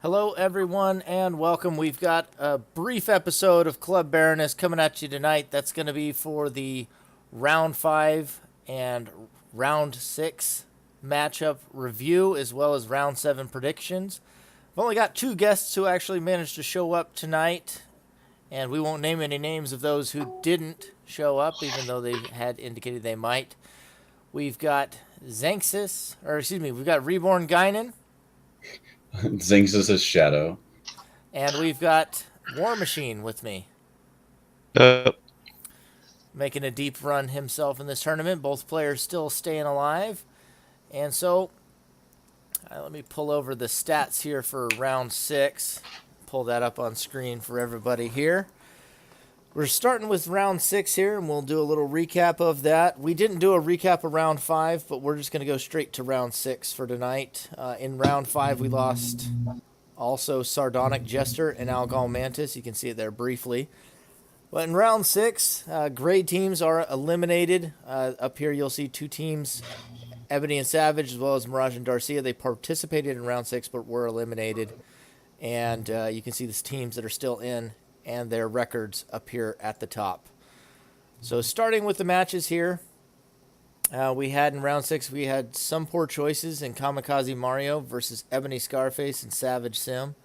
Hello, everyone, and welcome. We've got a brief episode of Club Baroness coming at you tonight. That's going to be for the round 5 and round 6 matchup review, as well as round 7 predictions. I've only got 2 guests who actually managed to show up tonight, and we won't name any names of those who didn't show up, even though they had indicated they might. We've got we've got Reborn Gaignun. Zinx's shadow. And we've got Warmachine with me, Uh, making a deep run himself in this tournament. Both players still staying alive. And so, let me pull over the stats here for round 6. Pull that up on screen for everybody here. We're starting with round 6 here, and we'll do a little recap of that. We didn't do a recap of round 5, but we're just going to go straight to round 6 for tonight. In round 5, we lost also Sardonic Jester and Algol Mantis. You can see it there briefly. But in round 6, gray teams are eliminated. Up here you'll see 2 teams, Ebony and Savage, as well as Mirage and Darcia. They participated in round 6, but were eliminated. And you can see the teams that are still in and their records up here at the top. So starting with the matches here, we had in round 6, we had some poor choices in Kamikaze Mario versus Ebony Scarface and Savage Sim.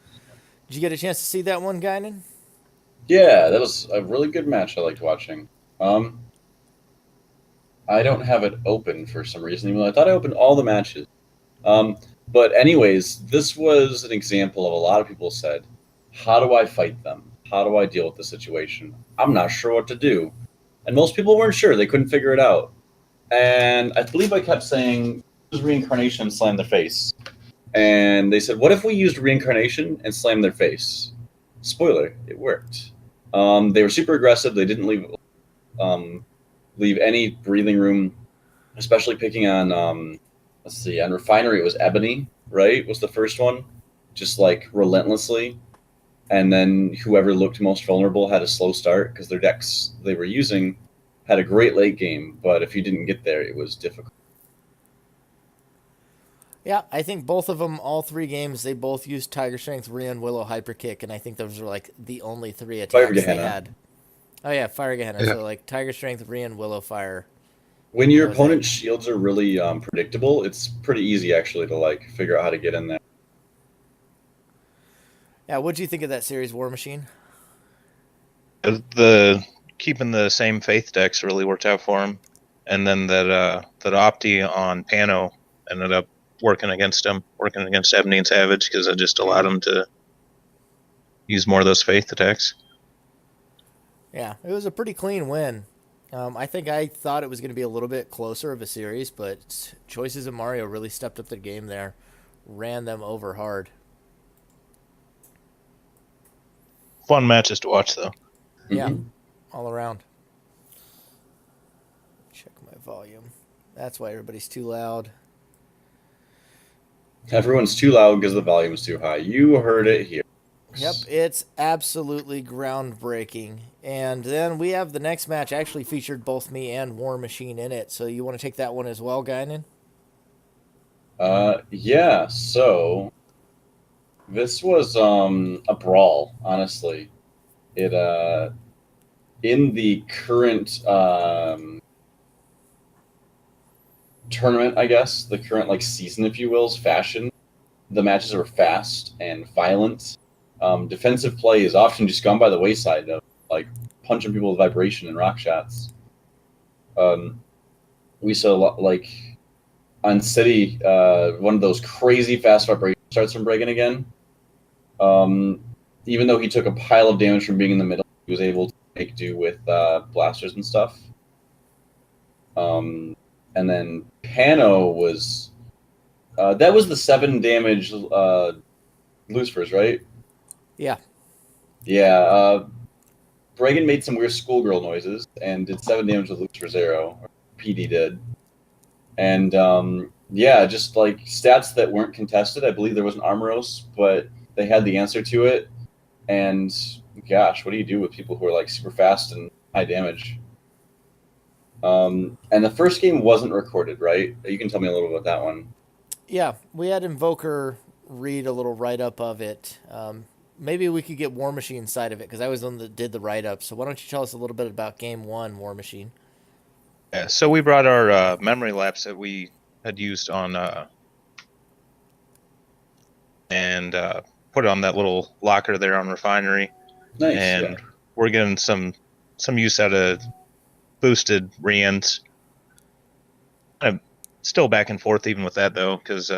Did you get a chance to see that one, Gainan? Yeah, that was a really good match I liked watching. I don't have it open for some reason, even though I thought I opened all the matches. But anyways, this was an example of a lot of people said, how do I fight them? How do I deal with the situation? I'm not sure what to do. And most people weren't sure. They couldn't figure it out. And I believe I kept saying, use reincarnation and slam their face. And they said, what if we used reincarnation and slammed their face? Spoiler, it worked. They were super aggressive. They didn't leave any breathing room, especially picking on, on Refinery, it was Ebony, right? Was the first one. Just like relentlessly. And then whoever looked most vulnerable had a slow start because their decks they were using had a great late game, but if you didn't get there, it was difficult. Yeah, I think both of them, all 3 games, they both used Tiger Strength, Rhea, and Willow Hyper Kick, and I think those were like the only 3 Fire attacks they Gehenna. had. Oh yeah, Fire Gehenna. Yeah. So like Tiger Strength, Rhea, and Willow Fire. When your That was opponent's it. shields are really predictable, it's pretty easy actually to like figure out how to get in there. Yeah, what'd you think of that series, Warmachine? the keeping the same faith decks really worked out for him, and then that Opti on Pano ended up working against Ebony and Savage because it just allowed him to use more of those faith attacks. Yeah, it was a pretty clean win. I thought it was going to be a little bit closer of a series, but Choices of Mario really stepped up their game there, ran them over hard. Fun matches to watch though. Yeah, Mhm. all around. Check my volume. That's why everybody's too loud. Everyone's too loud because the volume is too high. You heard it here. Yep, it's absolutely groundbreaking. And then we have the next match actually featured both me and Warmachine in it. So you want to take that one as well, Guinan? Yeah. So this was a brawl. Honestly, it in the current tournament, I guess the current like season, if you will's fashion. The matches are fast and violent. Defensive play is often just gone by the wayside of like punching people with vibration and rock shots. We saw a lot, like on City, one of those crazy fast vibration starts from Bregan again. Even though he took a pile of damage from being in the middle, he was able to make do with blasters and stuff. And then Pano was that was the 7 damage Lucifers, right? Yeah. Yeah. Bregan made some weird schoolgirl noises and did 7 damage with Lucifer's arrow. Or PD did. And yeah, just like stats that weren't contested. I believe there was an Armoros, but they had the answer to it. And gosh, what do you do with people who are like super fast and high damage? And the first game wasn't recorded, right? You can tell me a little about that one. Yeah, we had Invoker read a little write-up of it. Maybe we could get Warmachine side of it, because I was the one that did the write-up. So why don't you tell us a little bit about Game 1, Warmachine? Yeah, so we brought our memory lapse that we had used on and put it on that little locker there on Refinery, Nice. and we're getting some use out of boosted reans. Kind of still back and forth even with that though, because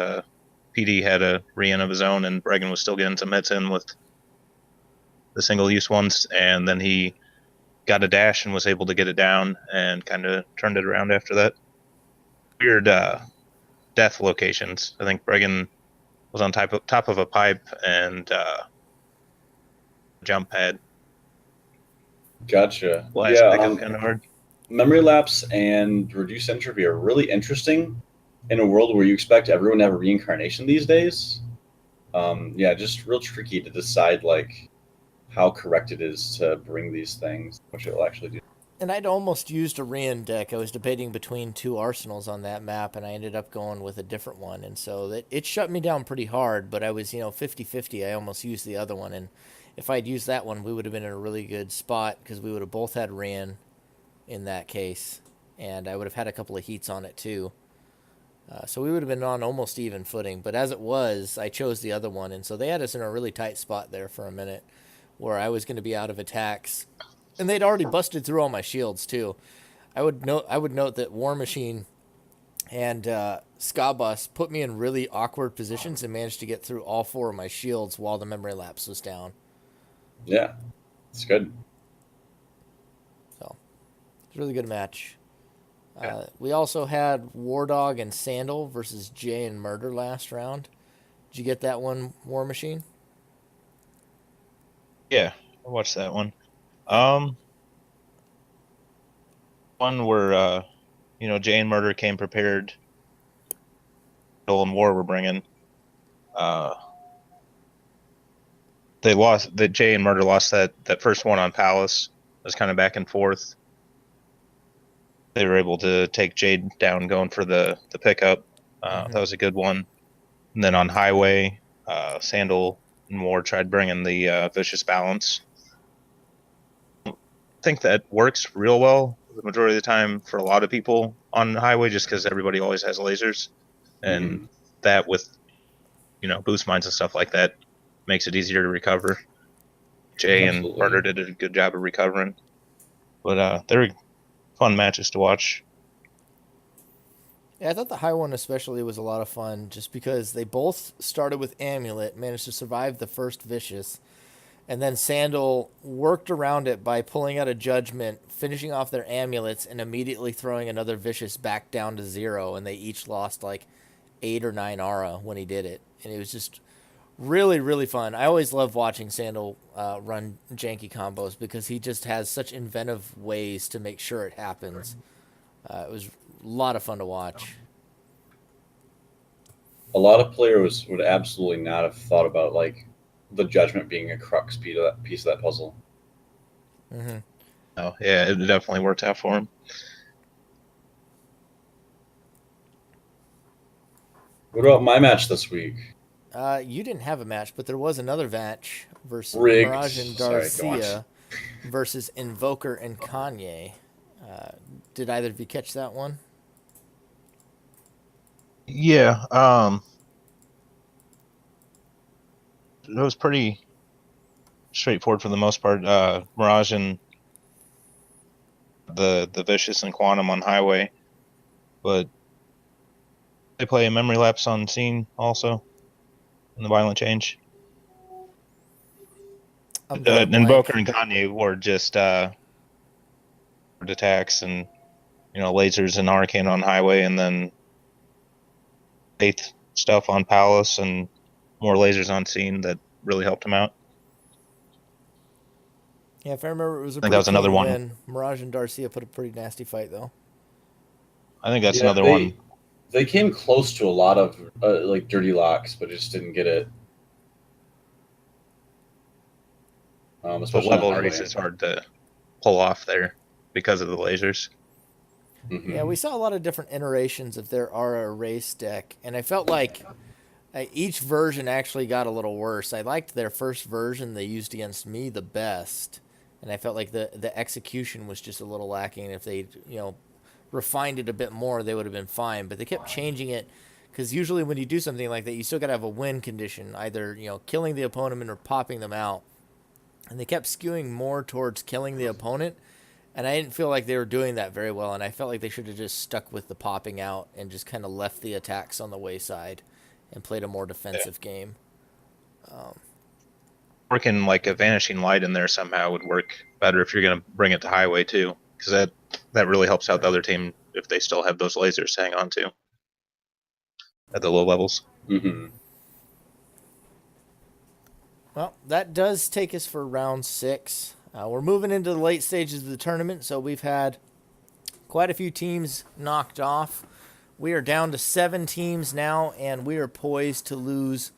PD had a rean of his own, and Bregan was still getting some hits in with the single-use ones, and then he got a dash and was able to get it down and kind of turned it around after that. Weird death locations. I think Bregan was on top of a pipe and jump pad. Gotcha. Last Yeah. pickup kind of hard. Memory lapse and reduced entropy are really interesting in a world where you expect everyone to have a reincarnation these days. Yeah, just real tricky to decide like how correct it is to bring these things, which it'll actually do. And I'd almost used a Rian deck. I was debating between two arsenals on that map, and I ended up going with a different one. And so it shut me down pretty hard, but I was, 50-50. I almost used the other one. And if I'd used that one, we would have been in a really good spot, because we would have both had Rian in that case. And I would have had a couple of heats on it, too. So we would have been on almost even footing. But as it was, I chose the other one. And so they had us in a really tight spot there for a minute, where I was going to be out of attacks. And they'd already busted through all my shields too. I would note that Warmachine and Skabus put me in really awkward positions and managed to get through all 4 of my shields while the memory lapse was down. Yeah, it's good. So it's a really good match. Yeah. We also had Wardog and Sandal versus Jay and Murder last round. Did you get that one, Warmachine? Yeah, I watched that one. One where Jay and Murder came prepared. Bill and War were bringing. They lost. That Jay and Murder lost that first one on Palace. It was kind of back and forth. They were able to take Jade down going for the pickup. That was a good one. And then on Highway, Sandal and War tried bringing the Vicious Balance. I think that works real well the majority of the time for a lot of people on Highway, just because everybody always has lasers, and that with boost mines and stuff like that makes it easier to recover. Jay Absolutely. and Murder did a good job of recovering, but they were fun matches to watch. Yeah, I thought the high one especially was a lot of fun, just because they both started with Amulet, managed to survive the first Vicious, and then Sandal worked around it by pulling out a Judgment, finishing off their amulets, and immediately throwing another Vicious back down to 0, and they each lost like 8 or 9 aura when he did it. And it was just really, really fun. I always love watching Sandal run janky combos, because he just has such inventive ways to make sure it happens. It was a lot of fun to watch. A lot of players would absolutely not have thought about like the Judgment being a crux piece of that puzzle. Mm-hmm. Oh yeah, it definitely worked out for him. What about my match this week? You didn't have a match, but there was another match versus Rigged. Mirage and Sorry, go on. Garcia versus Invoker and Kanye. Did either of you catch that one? Yeah, it was pretty straightforward for the most part. Mirage and the Vicious and Quantum on Highway, but they play a memory lapse on Scene also in the Violent Change. Invoker and Kanye were just attacks and lasers and Arcane on Highway, and then Faith stuff on Palace and more lasers on Scene that really helped him out. Yeah, if I remember, it was a think that was another one. win. Mirage and Garcia put a pretty nasty fight, though. I think that's another one. They came close to a lot of like dirty locks, but just didn't get it. But Especially level on race is hard to pull off there because of the lasers. Mm-hmm. Yeah, we saw a lot of different iterations of their Aura Race deck, and I felt like Each version actually got a little worse. I liked their first version they used against me the best, and I felt like the execution was just a little lacking. If they refined it a bit more, they would have been fine. But they kept changing it because usually when you do something like that, you still got to have a win condition, either killing the opponent or popping them out. And they kept skewing more towards killing the opponent, and I didn't feel like they were doing that very well. And I felt like they should have just stuck with the popping out and just kind of left the attacks on the wayside and played a more defensive game. Working like a vanishing light in there somehow would work better if you're going to bring it to highway too, because that really helps out the other team if they still have those lasers to hang on to at the low levels. Mm-hmm. Well, that does take us for round 6. We're moving into the late stages of the tournament, so we've had quite a few teams knocked off. We are down to 7 teams now, and we are poised to lose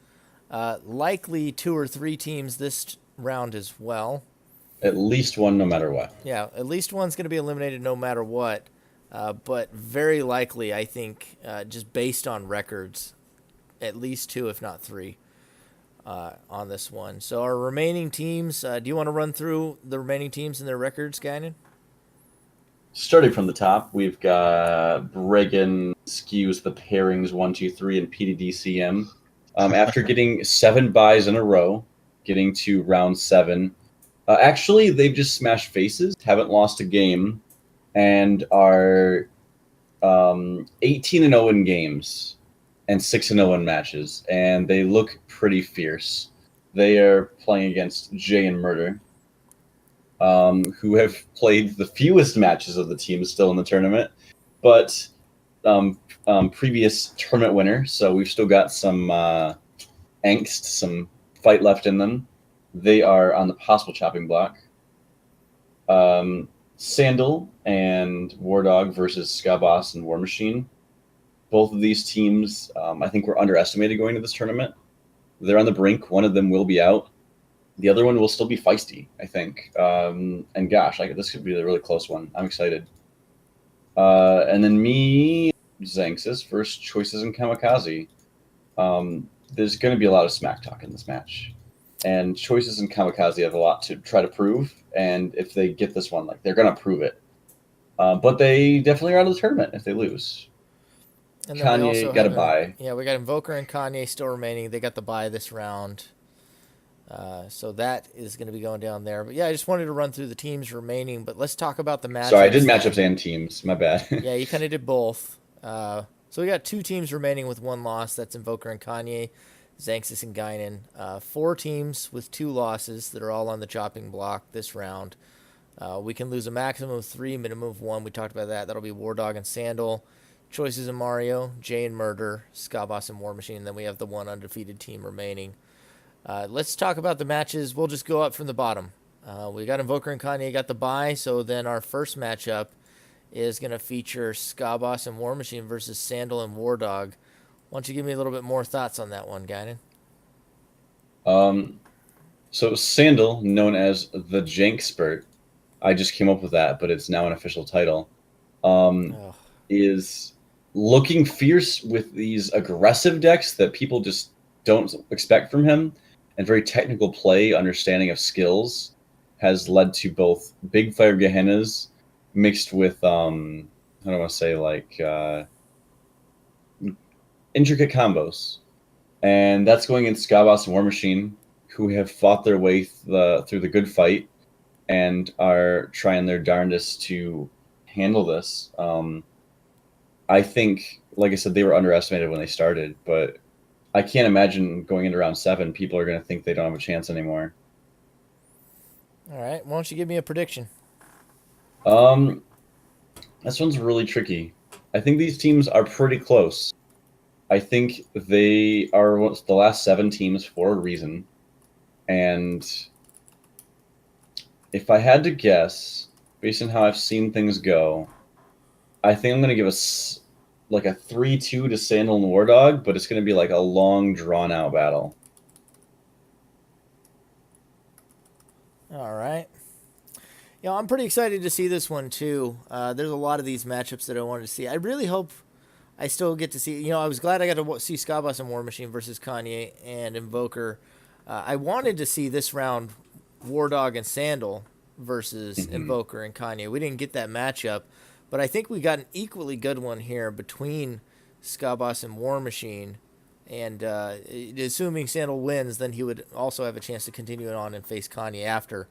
likely 2 or 3 teams this round as well. At least one, no matter what. Yeah, at least one's going to be eliminated no matter what. But very likely, I think, just based on records, at least 2, if not 3, on this one. So our remaining teams, do you want to run through the remaining teams and their records, Gaignun? Starting from the top, we've got Bregan skews the pairings 1, 2, 3 and PDDCM. After getting 7 buys in a row, getting to round 7. Actually, they've just smashed faces, haven't lost a game, and are 18-0 in games and 6-0 in matches, and they look pretty fierce. They are playing against Jay and Murder, who have played the fewest matches of the team still in the tournament, but previous tournament winner, so we've still got some angst, some fight left in them. They are on the possible chopping block. Sandal and Wardog versus Skaboss and Warmachine. Both of these teams, I think, were underestimated going to this tournament. They're on the brink. One of them will be out. The other one will still be feisty, I think. And gosh, this could be a really close one. I'm excited. And then me, Xanxus versus Choices and Kamikaze. There's going to be a lot of smack talk in this match. And Choices and Kamikaze have a lot to try to prove. And if they get this one, they're going to prove it. But they definitely are out of the tournament if they lose. And Kanye got a bye. Yeah, we got Invoker and Kanye still remaining. They got the bye this round. So that is going to be going down there. But yeah, I just wanted to run through the teams remaining. But let's talk about the matchups. Sorry, I did matchups and teams. My bad. Yeah, you kind of did both. So we got 2 teams remaining with 1 loss. That's Invoker and Kanye, Xanxus and Gaignun. 4 teams with 2 losses that are all on the chopping block this round. We can lose a maximum of 3, minimum of 1. We talked about that. That'll be Wardog and Sandal, Choices and Mario, Jay and Murder, Skaboss and Warmachine. And then we have the 1 undefeated team remaining. Let's talk about the matches. We'll just go up from the bottom. We got Invoker and Kanye got the bye, so then our first matchup is going to feature Skaboss and Warmachine versus Sandal and Wardog. Why don't you give me a little bit more thoughts on that one, Gaignun? So Sandal, known as the Jankspert, I just came up with that, but it's now an official title, is looking fierce with these aggressive decks that people just don't expect from him, and very technical play, understanding of skills, has led to both big fire Gehennas mixed with, I don't want to say, intricate combos. And that's going against Skaboss and Warmachine, who have fought their way through the good fight and are trying their darndest to handle this. I think, like I said, they were underestimated when they started, but I can't imagine going into round 7, people are going to think they don't have a chance anymore. All right. Why don't you give me a prediction? This one's really tricky. I think these teams are pretty close. I think they are the last 7 teams for a reason. And if I had to guess, based on how I've seen things go, I think I'm going to give us a 3-2 to Sandal and Wardog, but it's going to be a long, drawn-out battle. All right. I'm pretty excited to see this one, too. There's a lot of these matchups that I wanted to see. I really hope I still get to see. You know, I was glad I got to see Skyboss and Warmachine versus Kanye and Invoker. I wanted to see this round War Dog and Sandal versus Hmm. Invoker and Kanye. We didn't get that matchup, but I think we got an equally good one here between Skyboss and Warmachine. And assuming Sandal wins, then he would also have a chance to continue it on and face Kanye after.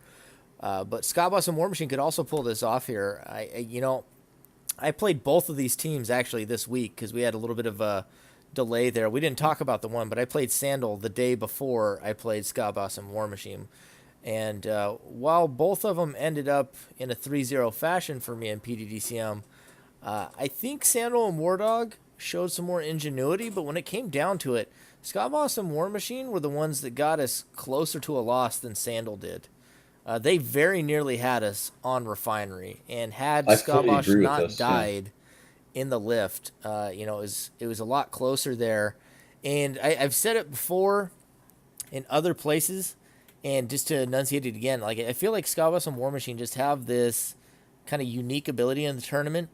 But Skyboss and Warmachine could also pull this off here. I played both of these teams actually this week because we had a little bit of a delay there. We didn't talk about the one, but I played Sandal the day before I played Skyboss and Warmachine. And while both of them ended up in a 3-0 fashion for me in PDDCM, I think Sandal and Wardog showed some more ingenuity, but when it came down to it, Skyboss and Warmachine were the ones that got us closer to a loss than Sandal did. They very nearly had us on Refinery, and had I fully Skabosh agree with not this. Yeah. died in the lift, it was a lot closer there. And I've said it before in other places, and just to enunciate it again, like I feel like Skabosh and Warmachine just have this kind of unique ability in the tournament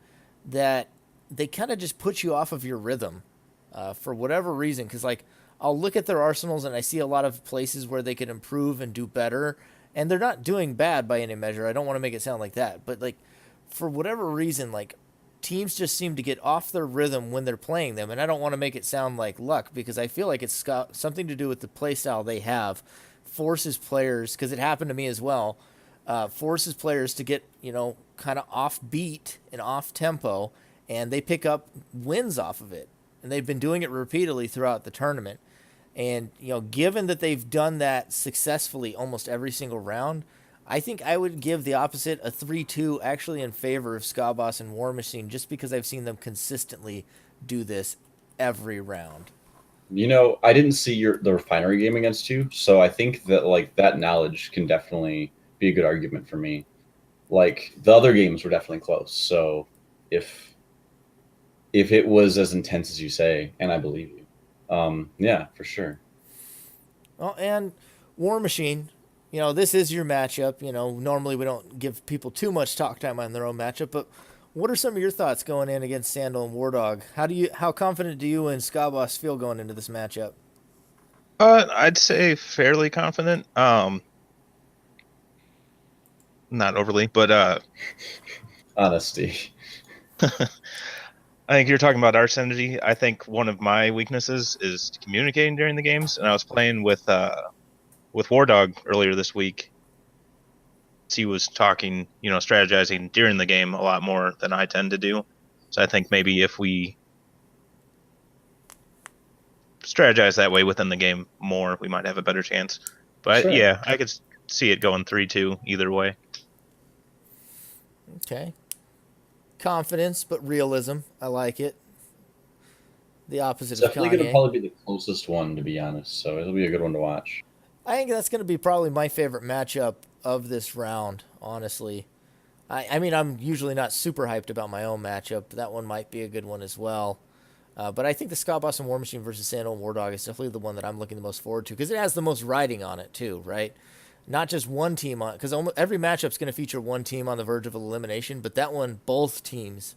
that they kind of just put you off of your rhythm for whatever reason. Because like I'll look at their arsenals and I see a lot of places where they could improve and do better, and they're not doing bad by any measure. I don't want to make it sound like that, but like for whatever reason, like teams just seem to get off their rhythm when they're playing them, and I don't want to make it sound like luck because I feel like it's got something to do with the play style they have. Forces players, because it happened to me as well, forces players to get kind of off beat and off tempo, and they pick up wins off of it, and they've been doing it repeatedly throughout the tournament. And given that they've done that successfully almost every single round, I think I would give the opposite a 3-2 actually in favor of Skaboss and Warmachine, just because I've seen them consistently do this every round. I didn't see the refinery game against you, so I think that like that knowledge can definitely be a good argument for me. Like the other games were definitely close, so if it was as intense as you say, and I believe you, yeah, for sure. Well, and Warmachine, this is your matchup. Normally we don't give people too much talk time on their own matchup, but what are some of your thoughts going in against Sandal and Wardog? How confident do you and Skaboss feel going into this matchup? I'd say fairly confident. Not overly, but Honesty. I think you're talking about our synergy. I think one of my weaknesses is communicating during the games, and I was playing with War Dog earlier this week. He was talking, strategizing during the game a lot more than I tend to do. So I think maybe if we strategize that way within the game more, we might have a better chance. But Sure. yeah, I could see it going 3-2 either way. Okay. Confidence, but realism. I like it. The opposite It's of definitely going to Kanye. probably be the closest one, to be honest. So it'll be a good one to watch. I think that's going to be probably my favorite matchup of this round, honestly. I mean, I'm usually not super hyped about my own matchup. But that one might be a good one as well. But I think the Skaboss and Warmachine versus Sandal and Wardog is definitely the one that I'm looking the most forward to because it has the most riding on it, too, right? Not just one team on, because every matchup's going to feature one team on the verge of elimination, but that one, both teams,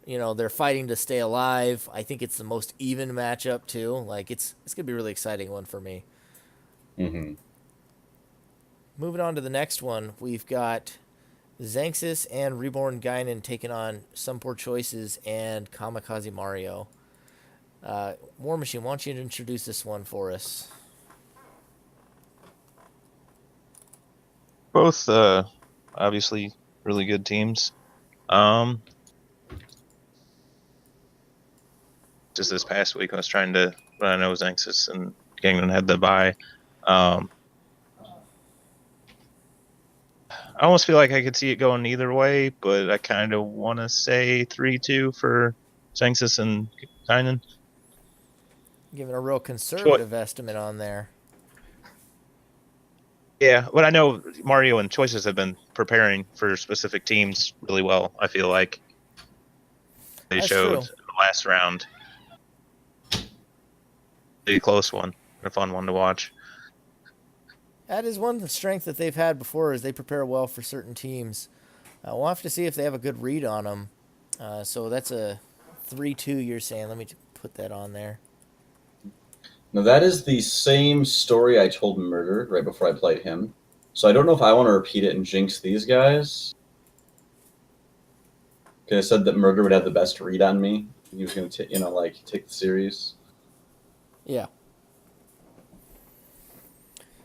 they're fighting to stay alive. I think it's the most even matchup too. Like it's going to be a really exciting one for me. Hmm. Moving on to the next one, we've got Xanxus and Reborn Gaignun taking on Some Poor Choices and Kamikaze Mario. Warmachine, why don't you introduce this one for us? Both obviously really good teams. Just this past week, I was trying to. I know Xanxus and Gaignun had the bye. I almost feel like I could see it going either way, but I kind of want to say 3-2 for Xanxus and Gaignun. Giving a real conservative estimate on there. Yeah, but I know Mario and Choices have been preparing for specific teams really well. I feel like they That's showed true. in the last round. A close one, a fun one to watch. That is one of the strength that they've had before is they prepare well for certain teams. We'll have to see if they have a good read on them. So that's a 3-2, you're saying. Let me put that on there. Now, that is the same story I told Murder right before I played him. So I don't know if I want to repeat it and jinx these guys. Because I said that Murder would have the best read on me. He was going to, take the series. Yeah.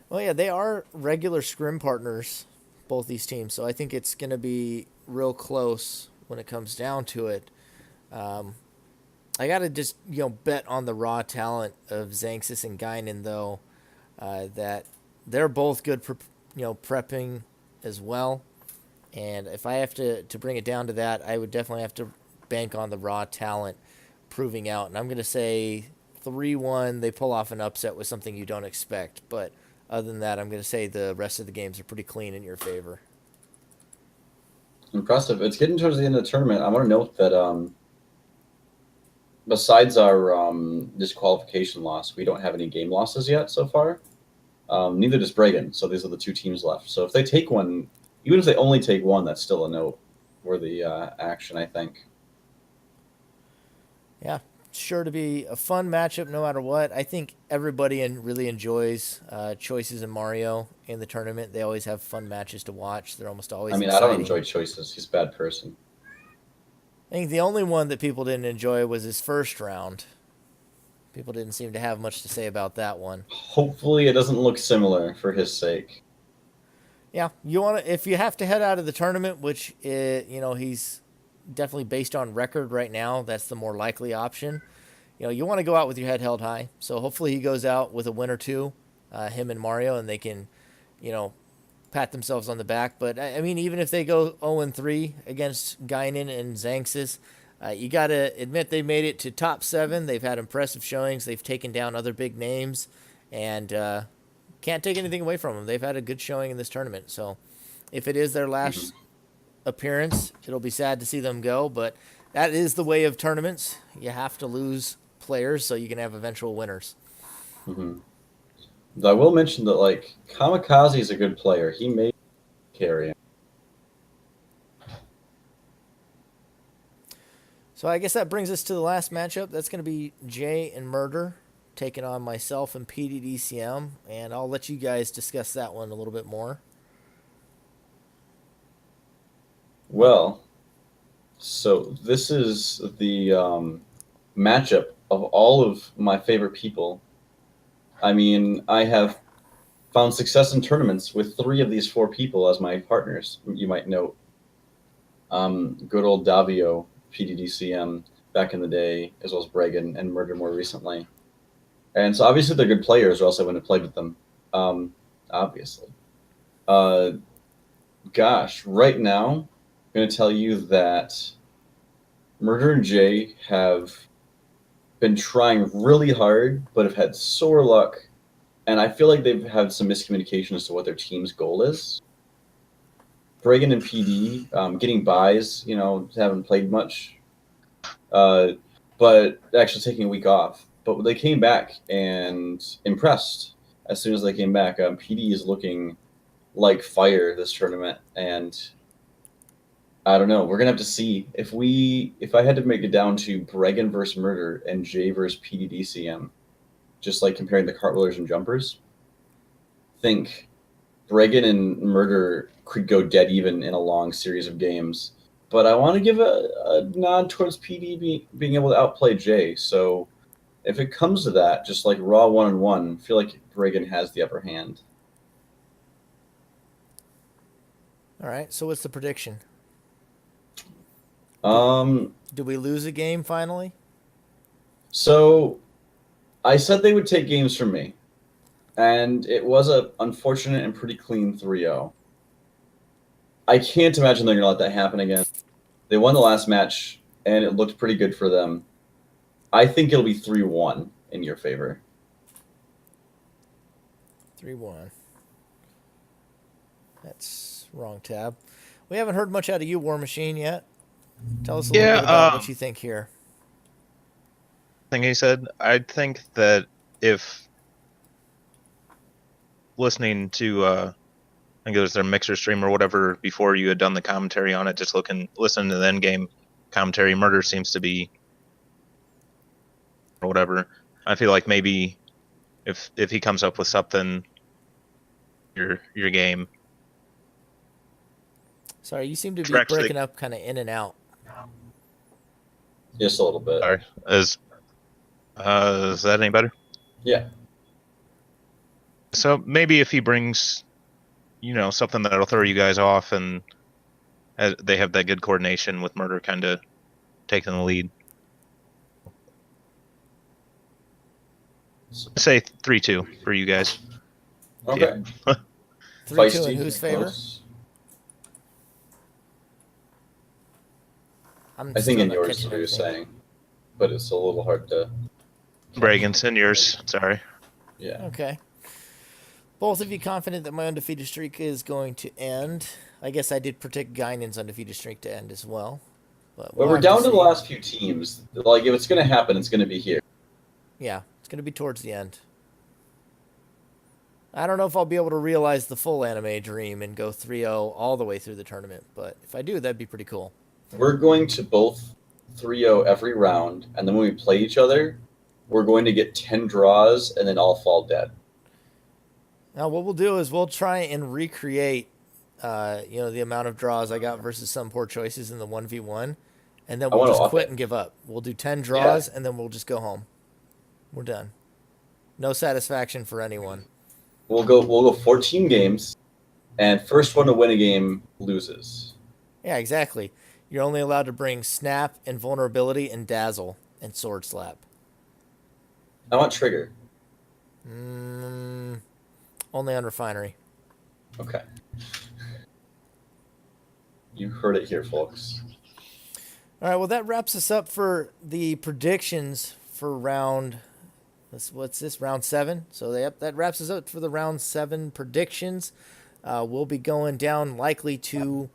Well, yeah, they are regular scrim partners, both these teams. So I think it's going to be real close when it comes down to it. I got to just, bet on the raw talent of Xanxis and Gaignun, though, that they're both good for, prepping as well. And if I have to bring it down to that, I would definitely have to bank on the raw talent proving out. And I'm going to say 3-1, they pull off an upset with something you don't expect. But other than that, I'm going to say the rest of the games are pretty clean in your favor. Impressive. It's getting towards the end of the tournament. I want to note that besides our disqualification loss, we don't have any game losses yet so far. Neither does Bregan. So these are the two teams left. So if they take one, even if they only take one, that's still a noteworthy action, I think. Yeah, sure to be a fun matchup no matter what. I think everybody really enjoys choices in Mario in the tournament. They always have fun matches to watch. They're almost always exciting. I don't enjoy choices. He's a bad person. I think the only one that people didn't enjoy was his first round. People didn't seem to have much to say about that one. Hopefully it doesn't look similar for his sake. Yeah, if you have to head out of the tournament, which he's definitely based on record right now, that's the more likely option. You want to go out with your head held high. So hopefully he goes out with a win or two, him and Mario, and they can, pat themselves on the back. But I mean, even if they go 0-3 against Gaignun and Xanxis, you got to admit they made it to top 7. They've had impressive showings. They've taken down other big names, and can't take anything away from them. They've had a good showing in this tournament. So if it is their last appearance, it'll be sad to see them go. But that is the way of tournaments. You have to lose players so you can have eventual winners. Mm-hmm. I will mention that, Kamikaze is a good player. He may carry him. So I guess that brings us to the last matchup. That's going to be Jay and Murder taking on myself and PDDCM, and I'll let you guys discuss that one a little bit more. Well, so this is the matchup of all of my favorite people. I mean, I have found success in tournaments with 3 of these 4 people as my partners, you might note. Good old Davio, PDDCM, back in the day, as well as Bregan and Murder more recently. And so obviously they're good players, or else I wouldn't have played with them. Obviously. Gosh, right now, I'm going to tell you that Murder and Jay have been trying really hard, but have had sore luck. And I feel like they've had some miscommunication as to what their team's goal is. Bregan and PD getting buys, haven't played much, but actually taking a week off. But they came back and impressed as soon as they came back. PD is looking like fire this tournament, and I don't know. We're gonna have to see if I had to make it down to Bregan versus Murder and Jay versus PDDCM, just like comparing the cartwheelers and jumpers. Think Bregan and Murder could go dead even in a long series of games. But I want to give a nod towards PD being able to outplay Jay. So if it comes to that, just like raw 1-on-1, I feel like Bregan has the upper hand. All right, so what's the prediction? Do we lose a game finally? So I said they would take games from me. And it was a unfortunate and pretty clean 3-0. I can't imagine they're going to let that happen again. They won the last match, and it looked pretty good for them. I think it'll be 3-1 in your favor. 3-1. That's wrong tab. We haven't heard much out of you, Warmachine, yet. Tell us a little bit about what you think here. Thing he said, I think that if listening to I think it was their mixer stream or whatever before you had done the commentary on it, just listening to the end game commentary, Murder seems to be or whatever. I feel like maybe if he comes up with something, your game. Sorry, you seem to be Correct. breaking up kind of in and out. Just a little bit. Sorry. Is that any better? Yeah. So maybe if he brings, something that'll throw you guys off, and they have that good coordination with Murder kind of taking the lead. Say 3-2 for you guys. Okay. 3-2 in whose favor? Close. I'm I think still in not yours catching is what you're everything. saying, but it's a little hard to. Bregan's in yours. Sorry. Yeah. Okay. Both of you confident that my undefeated streak is going to end? I guess I did predict Gaignun's undefeated streak to end as well. But Well, we're down to the last few teams. Like, if it's going to happen, it's going to be here. Yeah, it's going to be towards the end. I don't know if I'll be able to realize the full anime dream and go 3-0 all the way through the tournament, but if I do, that'd be pretty cool. We're going to both 3-0 every round, and then when we play each other, we're going to get 10 draws and then all fall dead. Now, what we'll do is we'll try and recreate, the amount of draws I got versus some poor choices in the 1v1, and then we'll just quit and give up. We'll do 10 draws, and then we'll just go home. We're done. No satisfaction for anyone. We'll go 14 games, and first one to win a game loses. Yeah, exactly. You're only allowed to bring Snap, Invulnerability, and Dazzle, and Sword Slap. I want Trigger. Only on Refinery. Okay. You heard it here, folks. All right, well, that wraps us up for the predictions for round... What's this? Round 7. So that wraps us up for the round 7 predictions. We'll be going down likely to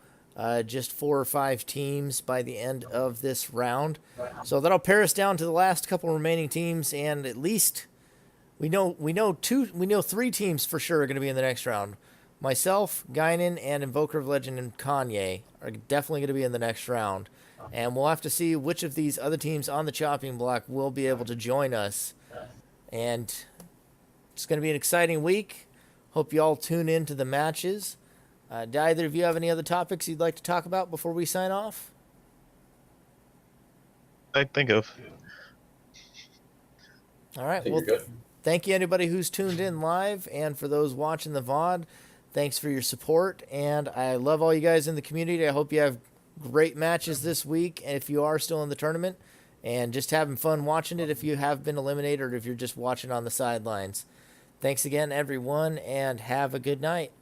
just 4 or 5 teams by the end of this round. So that'll pare us down to the last couple remaining teams, and at least we know 3 teams for sure are going to be in the next round. Myself, Gaignun, and Invoker of Legend and Kanye are definitely going to be in the next round. And we'll have to see which of these other teams on the chopping block will be able to join us. And it's going to be an exciting week. Hope you all tune in to the matches. Do either of you have any other topics you'd like to talk about before we sign off? I think of. All right. Well, thank you, anybody who's tuned in live. And for those watching the VOD, thanks for your support. And I love all you guys in the community. I hope you have great matches this week. And if you are still in the tournament, and just having fun watching it if you have been eliminated or if you're just watching on the sidelines. Thanks again, everyone, and have a good night.